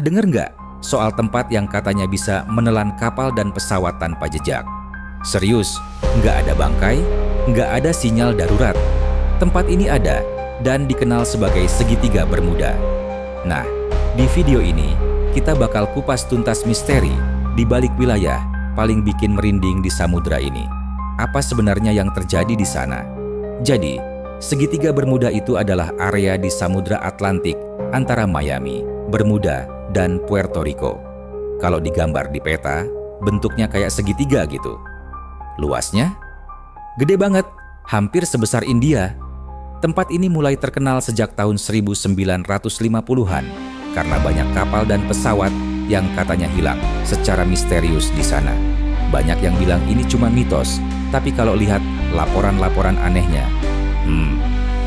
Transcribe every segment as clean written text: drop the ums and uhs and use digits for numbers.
denger nggak soal tempat yang katanya bisa menelan kapal dan pesawat tanpa jejak? Serius, nggak ada bangkai, nggak ada sinyal darurat. Tempat ini ada dan dikenal sebagai segitiga Bermuda. Nah, di video ini kita bakal kupas tuntas misteri di balik wilayah paling bikin merinding di samudra ini. Apa sebenarnya yang terjadi di sana? Jadi, segitiga Bermuda itu adalah area di Samudra Atlantik antara Miami, Bermuda, dan Puerto Rico. Kalau digambar di peta, bentuknya kayak segitiga gitu. Luasnya gede banget, hampir sebesar India. Tempat ini mulai terkenal sejak tahun 1950-an karena banyak kapal dan pesawat yang katanya hilang secara misterius di sana. Banyak yang bilang ini cuma mitos, tapi kalau lihat laporan-laporan anehnya,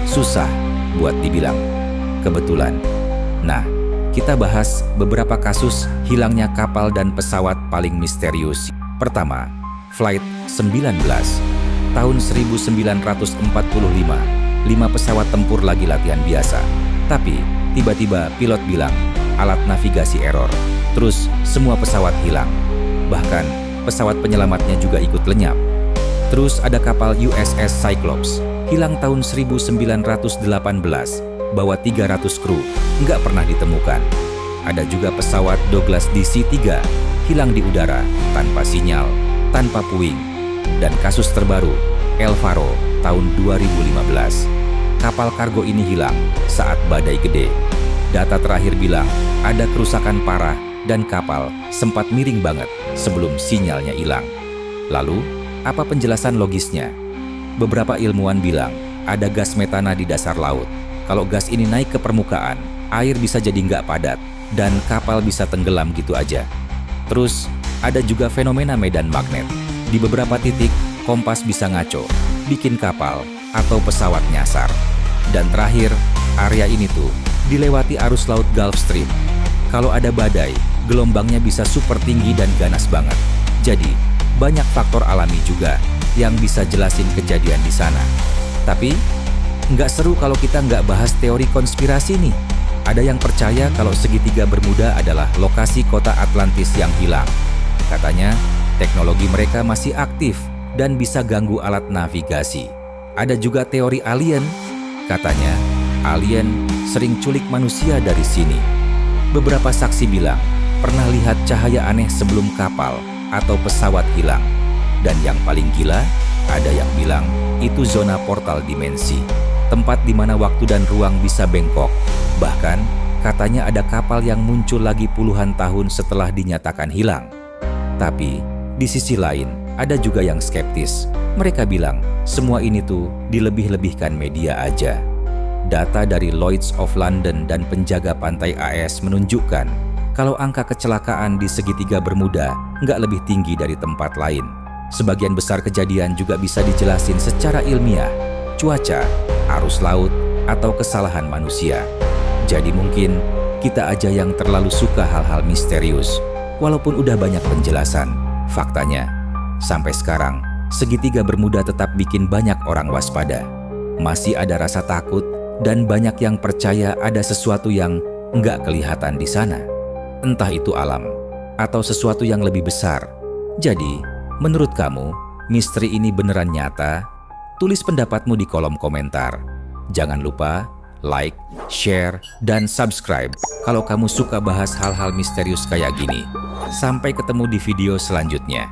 susah buat dibilang kebetulan. Nah, kita bahas beberapa kasus hilangnya kapal dan pesawat paling misterius. Pertama, Flight 19. Tahun 1945, 5 pesawat tempur lagi latihan biasa. Tapi, tiba-tiba pilot bilang, alat navigasi error. Terus, semua pesawat hilang. Bahkan, pesawat penyelamatnya juga ikut lenyap. Terus ada kapal USS Cyclops, hilang tahun 1918, bawa 300 kru, nggak pernah ditemukan. Ada juga pesawat Douglas DC-3, hilang di udara, tanpa sinyal, tanpa puing. Dan kasus terbaru, El Faro, tahun 2015. Kapal kargo ini hilang saat badai gede. Data terakhir bilang ada kerusakan parah dan kapal sempat miring banget sebelum sinyalnya hilang. Lalu, apa penjelasan logisnya? Beberapa ilmuwan bilang ada gas metana di dasar laut. Kalau gas ini naik ke permukaan, air bisa jadi nggak padat dan kapal bisa tenggelam gitu aja. Terus, ada juga fenomena medan magnet. Di beberapa titik, kompas bisa ngaco, bikin kapal atau pesawat nyasar. Dan terakhir, area ini tuh dilewati arus laut Gulf Stream. Kalau ada badai, gelombangnya bisa super tinggi dan ganas banget. Jadi, banyak faktor alami juga yang bisa jelasin kejadian di sana. Tapi, nggak seru kalau kita nggak bahas teori konspirasi nih. Ada yang percaya kalau segitiga Bermuda adalah lokasi kota Atlantis yang hilang. Katanya, teknologi mereka masih aktif dan bisa ganggu alat navigasi. Ada juga teori alien. Katanya, alien sering culik manusia dari sini. Beberapa saksi bilang pernah lihat cahaya aneh sebelum kapal atau pesawat hilang. Dan yang paling gila, ada yang bilang itu zona portal dimensi, tempat di mana waktu dan ruang bisa bengkok. Bahkan, katanya ada kapal yang muncul lagi puluhan tahun setelah dinyatakan hilang. Tapi, di sisi lain, ada juga yang skeptis. Mereka bilang, semua ini tuh dilebih-lebihkan media aja. Data dari Lloyd's of London dan penjaga pantai AS menunjukkan kalau angka kecelakaan di segitiga Bermuda nggak lebih tinggi dari tempat lain. Sebagian besar kejadian juga bisa dijelasin secara ilmiah, cuaca, arus laut, atau kesalahan manusia. Jadi mungkin kita aja yang terlalu suka hal-hal misterius, walaupun udah banyak penjelasan. Faktanya, sampai sekarang, segitiga Bermuda tetap bikin banyak orang waspada. Masih ada rasa takut dan banyak yang percaya ada sesuatu yang nggak kelihatan di sana. Entah itu alam atau sesuatu yang lebih besar. Jadi, menurut kamu, misteri ini beneran nyata? Tulis pendapatmu di kolom komentar. Jangan lupa like, share, dan subscribe kalau kamu suka bahas hal-hal misterius kayak gini. Sampai ketemu di video selanjutnya.